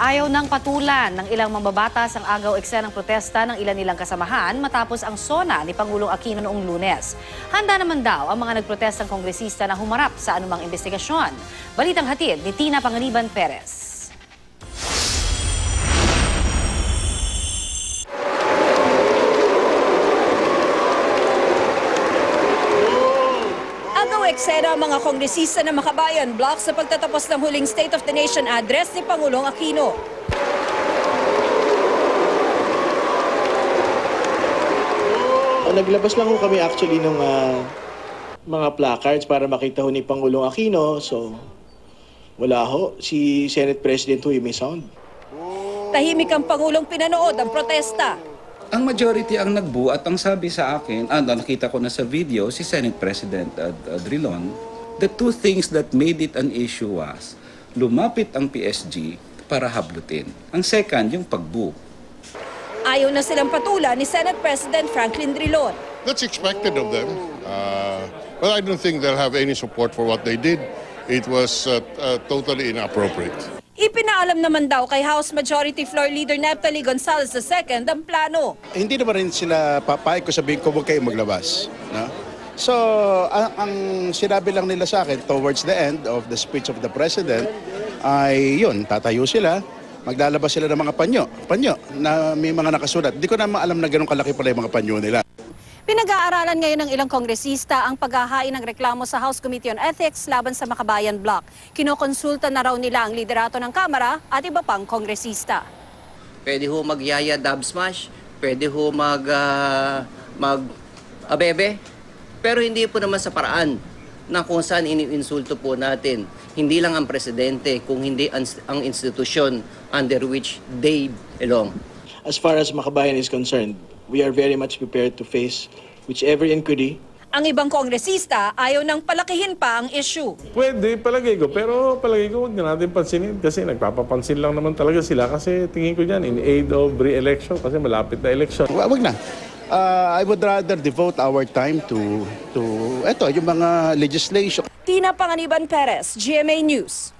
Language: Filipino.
Ayaw ng patulan ng ilang mambabatas ang agaw eksenang protesta ng ilan nilang kasamahan matapos ang SONA ni Pangulong Aquino noong Lunes. Handa naman daw ang mga nagprotestang kongresista na humarap sa anumang investigasyon. Balitang hatid ni Tina Panganiban Perez. Eksena ang mga kongresista ng Makabayan Bloc sa pagtatapos ng huling State of the Nation address ni Pangulong Aquino. Naglabas lang ho kami actually ng mga placards para makita ho ni Pangulong Aquino. So, wala ho. Si Senate President ho may sound. Tahimik ang Pangulong pinanood ang protesta. Ang majority ang nagbu at ang sabi sa akin, nakita ko na sa video, si Senate President Drilon, the two things that made it an issue was, lumapit ang PSG para hablutin. Ang second, yung pagbu. Ayaw na silang patulan ni Senate President Franklin Drilon. That's expected of them. But I don't think they'll have any support for what they did. It was totally inappropriate. Ipinaalam naman daw kay House Majority Floor Leader Neptali Gonzales II ang plano. Hindi naman rin sila papayag ko sabihin ko huwag kayo maglabas. No? So, ang sinabi lang nila sa akin towards the end of the speech of the President ay yun, tatayo sila, maglalabas sila ng mga panyo na may mga nakasulat. Hindi ko naman alam na ganun kalaki pala yung mga panyo nila. Pinag-aaralan ngayon ng ilang kongresista ang paghahain ng reklamo sa House Committee on Ethics laban sa Makabayan Bloc. Kinokonsulta na raw nila ang liderato ng Kamara at iba pang kongresista. Pwede ho magyaya dub smash, pwede ho mag-abebe, pero hindi po naman sa paraan na kung saan iniinsulto po natin. Hindi lang ang presidente, kung hindi ang institusyon under which they belong. As far as Makabayan is concerned, we are very much prepared to face whichever inquiry. Ang ibang kongresista ayaw nang palakihin pa ang issue. Pwede, palagay ko. Pero palagay ko, huwag na natin pansinin kasi nagpapapansin lang naman talaga sila kasi tingin ko dyan in aid of re-election kasi malapit na election. Wag na. I would rather devote our time to yung mga legislation. Tina Panganiban Perez, GMA News.